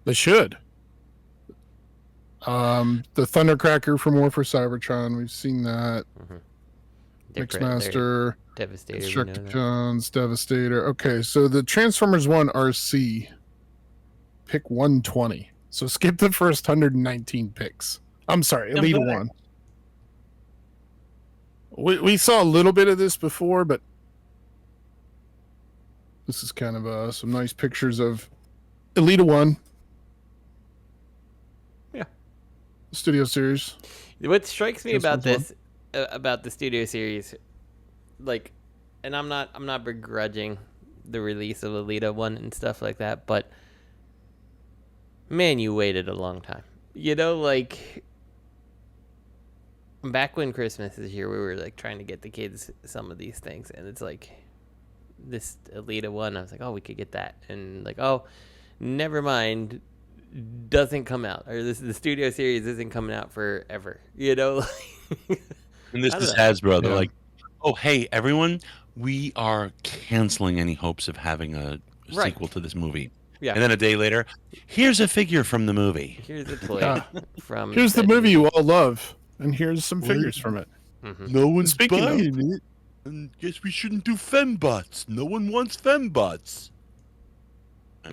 They should. The Thundercracker from War for Cybertron. We've seen that. Mixmaster. Devastator. Destructicons, Devastator. Okay, so the Transformers 1 RC. Pick 120. So skip the first 119 picks. I'm sorry, Elite 1. We saw a little bit of this before, but this is kind of some nice pictures of Elite 1. Yeah. Studio Series. What strikes me about this, about the Studio Series, like, and I'm not begrudging the release of Elite 1 and stuff like that, but man, you waited a long time. You know, like, back when Christmas is here, we were like trying to get the kids some of these things, and it's like this Elite 1. I was like, oh, we could get that, and like, oh, never mind. doesn't come out, or the studio series isn't coming out forever. You know, And this I is don't know. Hasbro. They're Yeah. like, oh, hey, everyone, we are canceling any hopes of having a Right. sequel to this movie. Yeah. And then a day later, here's a figure from the movie. Here's a toy Yeah. from. Here's the said movie you all love, and here's some What? figures from it. Mhm. No one's Speaking of- buying it. And guess we shouldn't do fembots. No one wants fembots.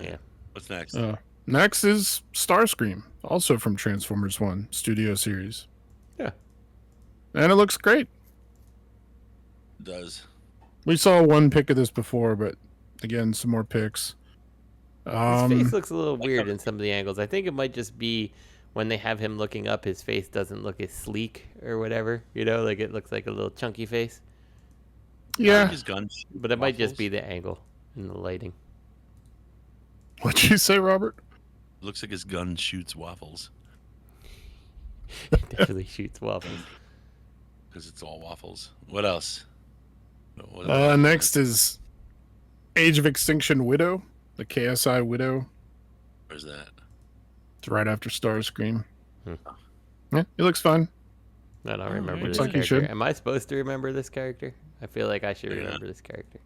Yeah. What's next? Next is Starscream, also from Transformers 1 Studio Series. Yeah. And it looks great. It does. We saw one pic of this before, but again, some more pics. His face looks a little weird in some of the angles. I think it might just be when they have him looking up, his face doesn't look as sleek or whatever. You know, like it looks like a little chunky face. Yeah. His gun. But it might just be the angle and the lighting. What'd you say, Robert? Looks like his gun shoots waffles Definitely shoots waffles. because it's all waffles. What else? What Next is Age of Extinction Widow, the KSI Widow. Where's that? It's right after Starscream. Hmm. Yeah, he looks fun. I don't remember looks this like you character. should. Am I supposed to remember this character? I feel like I should Yeah. remember this character.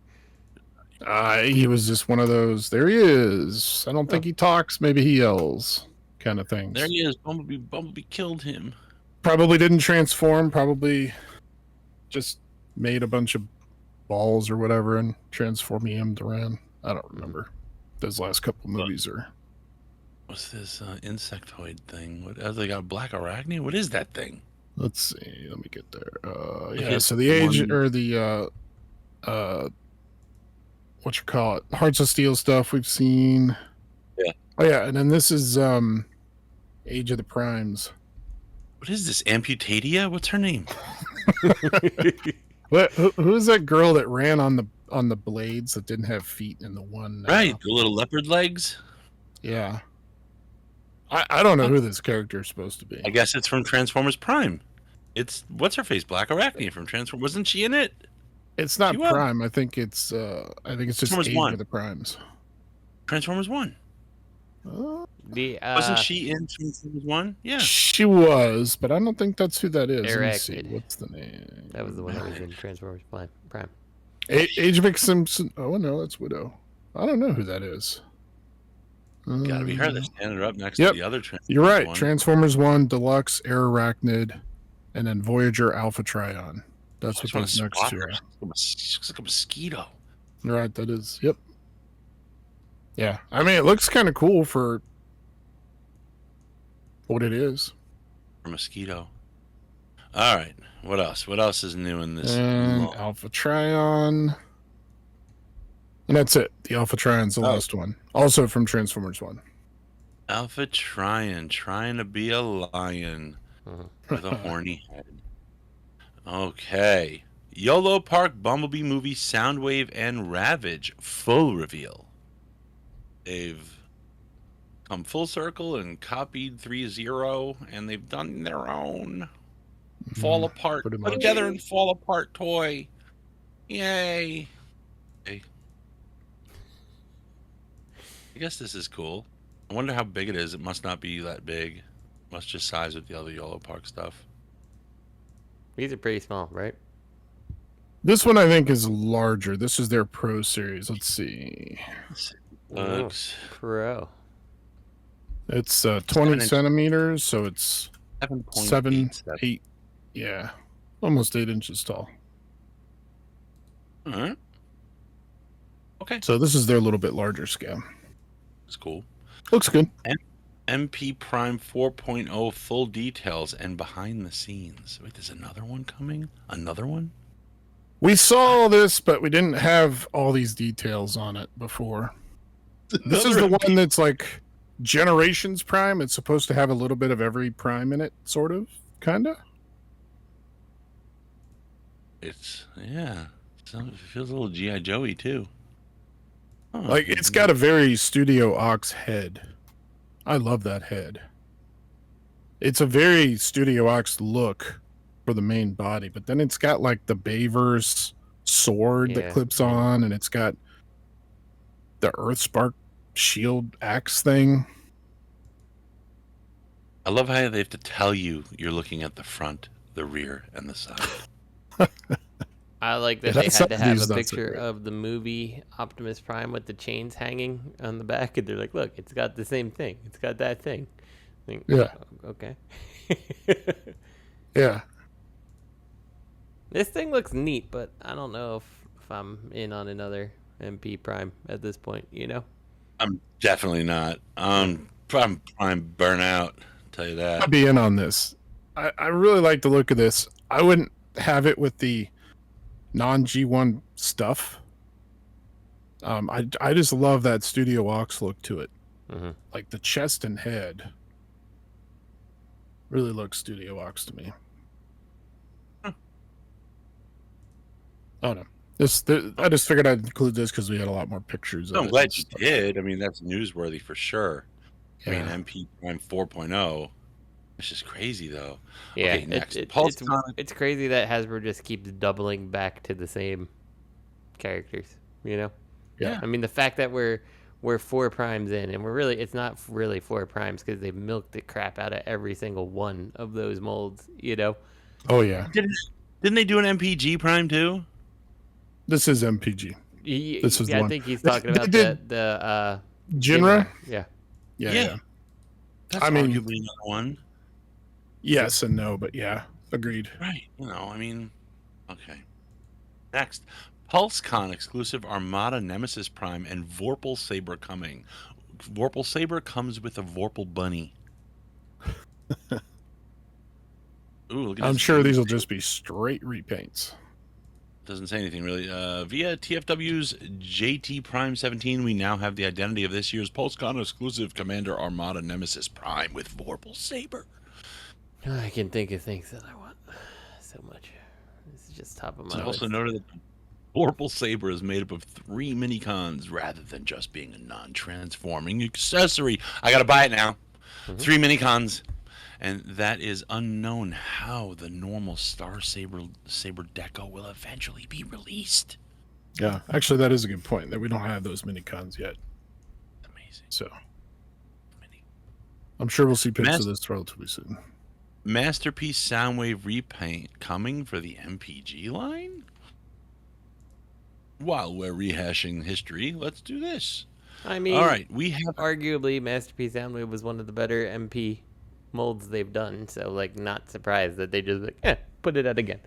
He was just one of those. There he is. I don't think he talks. Maybe he yells, kind of things. There he is. Bumblebee killed him. Probably didn't transform. Probably just made a bunch of balls or whatever and transformed him around. I don't remember. Those last couple movies are. What's this insectoid thing? They got a black arachne? What is that thing? Let's see. Let me get there. Yeah. Okay, So the age one- or the what you call it? Hearts of Steel stuff we've seen. Yeah. Oh yeah, and then this is Age of the Primes. What is this? Amputatia? What's her name? Who's that girl that ran on the blades that didn't have feet in the one? Right, the little leopard legs. Yeah. I don't know who this character is supposed to be. I guess it's from Transformers Prime. It's what's her face? Black Arachne from Transformers. Wasn't she in it? It's not She was. Prime. I think it's just Transformers Age 1. of the Primes. Transformers 1. The Wasn't she in Transformers 1? Yeah. She was, but I don't think that's who that is. Let me see. Arachnid. What's the name? That was the one that was in Transformers Prime. Age of Simpson. Oh no, that's Widow. I don't know who that is. Gotta be her. They're standing her up next Yep. to the other Transformers. You're right. 1. Transformers 1, Deluxe, Air Arachnid, and then Voyager Alpha Trion. That's I what just wanna those next swat two her. are. She looks like a mosquito. You're right, that is. Yep. Yeah. I mean, it looks kind of cool for what it is. A mosquito. All right. What else? What else is new in this? And long- Alpha Trion. And that's it. The Alpha Trion's the Oh. last one. Also from Transformers 1. Alpha Trion trying to be a lion Mhm. with a horny head. Okay. YoloPark Bumblebee movie Soundwave and Ravage full reveal. They've come full circle and copied 3.0 and they've done their own fall apart, pretty put much. together and fall apart toy. Yay. Okay. I guess this is cool. I wonder how big it is. It must not be that big. Must just size with the other YoloPark stuff. These are pretty small, right? This one I think is larger. This is their Pro series. Let's see. Looks Pro. It's 20 7 inch- centimeters, so it's 7, 7.87. 8. Yeah. Almost 8 inches tall. All right. Okay. So this is their little bit larger scale. That's cool. Looks good. MP Prime 4.0 full details and behind the scenes. Wait, there's another one coming? Another one? We saw this, but we didn't have all these details on it before. This is the one that's like Generations Prime. It's supposed to have a little bit of every Prime in it, sort of, kind of. It's, yeah. It feels a little G.I. Joey, too. Oh, Like, it's got a very Studio Ox head. I love that head. It's a very Studio Ox look for the main body, but then it's got like the Bayverse sword Yeah, that clips yeah. on, and it's got the Earthspark shield axe thing. I love how they have to tell you you're looking at the front, the rear, and the side. I like that It they has had to some of have these a not so picture great. of the movie Optimus Prime with the chains hanging on the back, and they're like, "Look, it's got the same thing. It's got that thing." I think, Yeah. Okay. Yeah. This thing looks neat, but I don't know if I'm in on another MP Prime at this point. I'm definitely not. I'm prime burnout. Tell you that. I'd be in on this. I really like the look of this. I wouldn't have it with the non G1 stuff. I just love that Studio Ox look to it. Mm-hmm. Like the chest and head really looks Studio Ox to me. Oh no. I just figured I'd include this because we had a lot more pictures of it. I'm glad you did. I mean, that's newsworthy for sure. Yeah. I mean, MP Prime 4.0. It's just crazy, though. Yeah, Okay, next. it's crazy that Hasbro just keeps doubling back to the same characters. Yeah. I mean, the fact that we're 4 primes in, and it's not really 4 primes because they've milked the crap out of every single one of those molds. Oh yeah. Didn't they do an MPG Prime too? This is MPG. This is the I one. think he's talking about the Jinra? Yeah. Yeah. That's I mean, arguably another one. Yes and no, but yeah, agreed. Right. I mean, okay. Next, PulseCon exclusive Armada Nemesis Prime and Vorpal Saber coming. Vorpal Saber comes with a Vorpal Bunny. Ooh, look at I'm this sure dude. these will just be straight repaints. Doesn't say anything really. Via TFW's JT Prime 17, we now have the identity of this year's PulseCon exclusive Commander Armada Nemesis Prime with Vorpal Saber. I can think of things that I want so much. This is just top of my It's list. also noted that Vorpal Saber is made up of 3 mini-cons rather than just being a non-transforming accessory. I gotta buy it now. 3 mini-cons. And that is unknown how the normal Star Saber Deco will eventually be released. Yeah, actually, that is a good point that we don't have those mini cons yet. Amazing. So I'm sure we'll see pics of this relatively soon. Masterpiece Soundwave repaint coming for the MPG line? While we're rehashing history, let's do this. I mean, all right, we have arguably Masterpiece Soundwave was one of the better MP molds they've done, so not surprised that they just put it out again.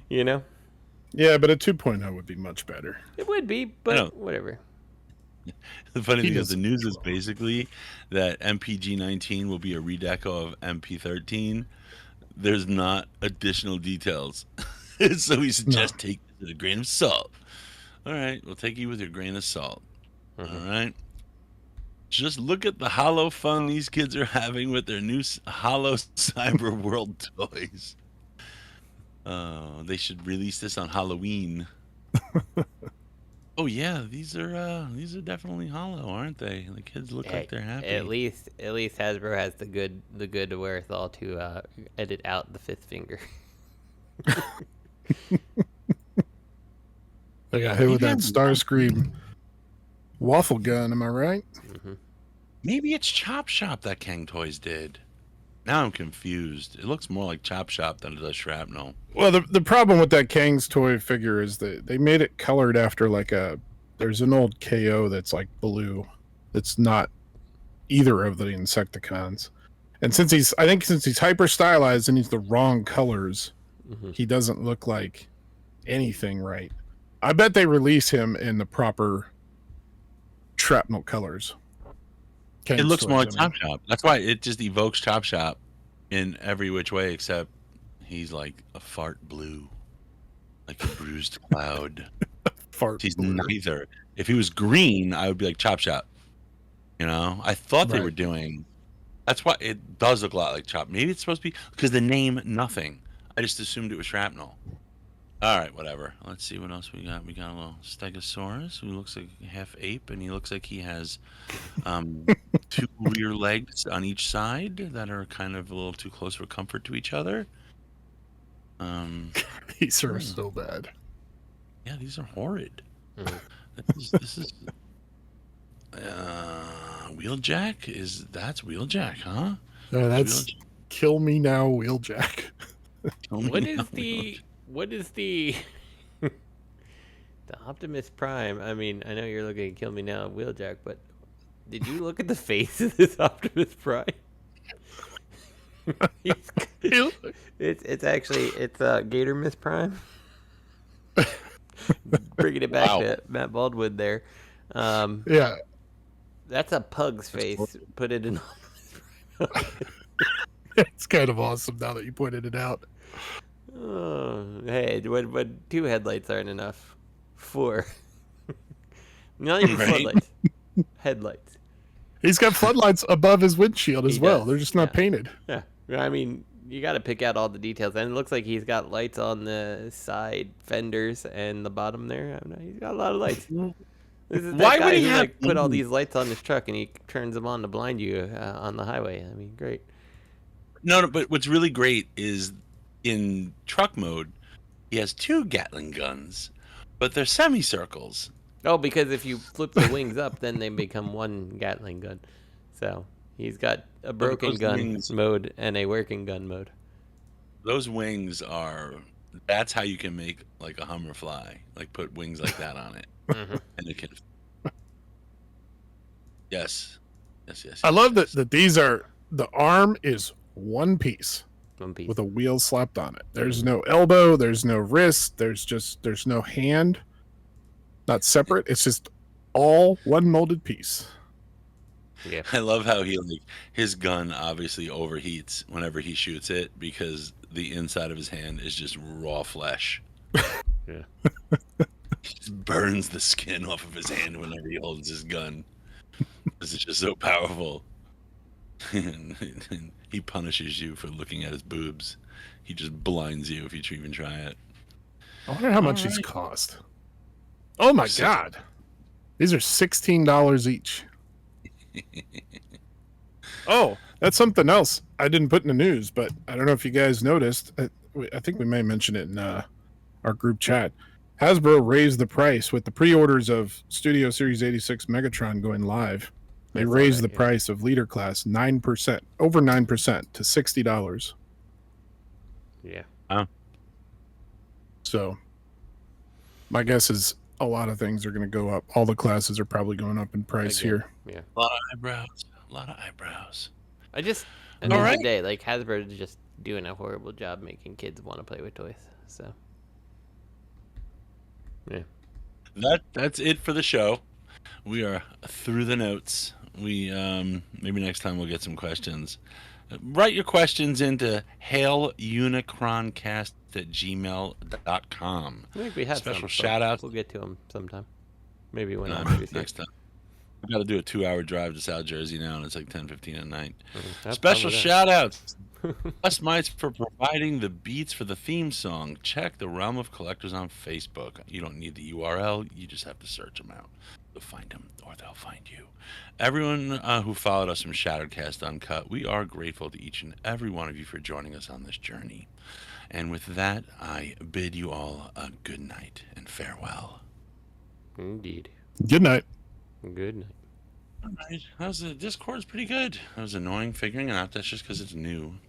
Yeah, but a 2.0 would be much better. It would be, but whatever. The funny thing is, the news is basically that MPG 19 will be a redeco of MP 13. There's not additional details, so we suggest take it with a grain of salt. All right, we'll take you with your grain of salt. All right. Just look at the hollow fun these kids are having with their new hollow Cyber World toys. They should release this on Halloween. Oh yeah, these are definitely hollow, aren't they? The kids look like they're happy. At least Hasbro has the good wherewithal to edit out the 5th finger. They got hit with that Starscream waffle gun, am I right? Maybe it's Chop Shop that Kang Toys did. Now I'm confused. It looks more like Chop Shop than it does Shrapnel. Well, the problem with that Kang's toy figure is that they made it colored after there's an old KO that's like blue. That's not either of the Insecticons. And since he's hyper stylized and he's the wrong colors, he doesn't look like anything right. I bet they release him in the proper Shrapnel colors. It looks more like Chop Shop. That's why it just evokes Chop Shop in every which way, except he's like a fart blue, like a bruised cloud. He's blue. Neither. If he was green, I would be like Chop Shop. I thought they were doing. That's why it does look a lot like Chop. Maybe it's supposed to be because the name Nothing. I just assumed it was Shrapnel. All right, whatever. Let's see what else we got. We got a little Stegosaurus who looks like half ape, and he looks like he has 2 rear legs on each side that are kind of a little too close for comfort to each other. These are so bad. Yeah, these are horrid. This is Wheeljack? That's Wheeljack, huh? No, that's Kill Me Now Wheeljack. What is the the Optimus Prime? I mean, I know you're looking at Kill Me Now Wheeljack, but did you look at the face of this Optimus Prime? It's Gator Miss Prime. Bringing it back to Matt Baldwin there. Yeah. That's a pug's face. Put it in. It's kind of awesome now that you pointed it out. Oh, hey, when 2 headlights aren't enough, 4. Not even floodlights. Headlights. He's got floodlights above his windshield as well. Does. They're just not painted. Yeah. I mean, you got to pick out all the details. And it looks like he's got lights on the side fenders and the bottom there. I don't know. He's got a lot of lights. This is Why would he have put all these lights on his truck and he turns them on to blind you on the highway? I mean, great. No, but what's really great is in truck mode, he has 2 Gatling guns, but they're semicircles. Oh, because if you flip the wings up, then they become 1 Gatling gun. So he's got a broken gun mode and a working gun mode. Those wings that's how you can make like a Hummer fly, like put wings like that on it. Mm-hmm. And it can. Yes. I love that these are, the arm is one piece with a wheel slapped on it. There's no elbow, there's no wrist, there's no hand. Not separate. It's just all one molded piece. Yeah. I love how his gun obviously overheats whenever he shoots it because the inside of his hand is just raw flesh. Yeah. He just burns the skin off of his hand whenever he holds his gun. This is just so powerful. And he punishes you for looking at his boobs. He just blinds you if you even try it. I wonder how much these cost. Oh my God. These are $16 each. Oh, that's something else I didn't put in the news, but I don't know if you guys noticed. I think we may mention it in our group chat. Hasbro raised the price with the pre-orders of Studio Series 86 Megatron going live. They raised the price of leader class 9%, over 9% to $60. Yeah. So my guess is a lot of things are going to go up. All the classes are probably going up in price here. Yeah. A lot of eyebrows. I just, at the end of the day, like Hasbro is just doing a horrible job making kids want to play with toys. So. Yeah. That's it for the show. We are through the notes. We maybe next time we'll get some questions. Write your questions into hailunicorncast@gmail.com. I think we have special some, shout outs. We'll get to them sometime. Maybe when next time. We got to do a 2-hour drive to South Jersey now, and it's like 10:15 at night. Have Special shout outs. Us Mites for providing the beats for the theme song. Check the Realm of Collectors on Facebook. You don't need the URL. You just have to search them out. You'll find them, or they'll find you. Everyone who followed us from Shattercast Uncut, we are grateful to each and every one of you for joining us on this journey. And with that, I bid you all a good night and farewell. Indeed. Good night. Good night. All right. Discord's pretty good. That was annoying figuring it out. That's just because it's new.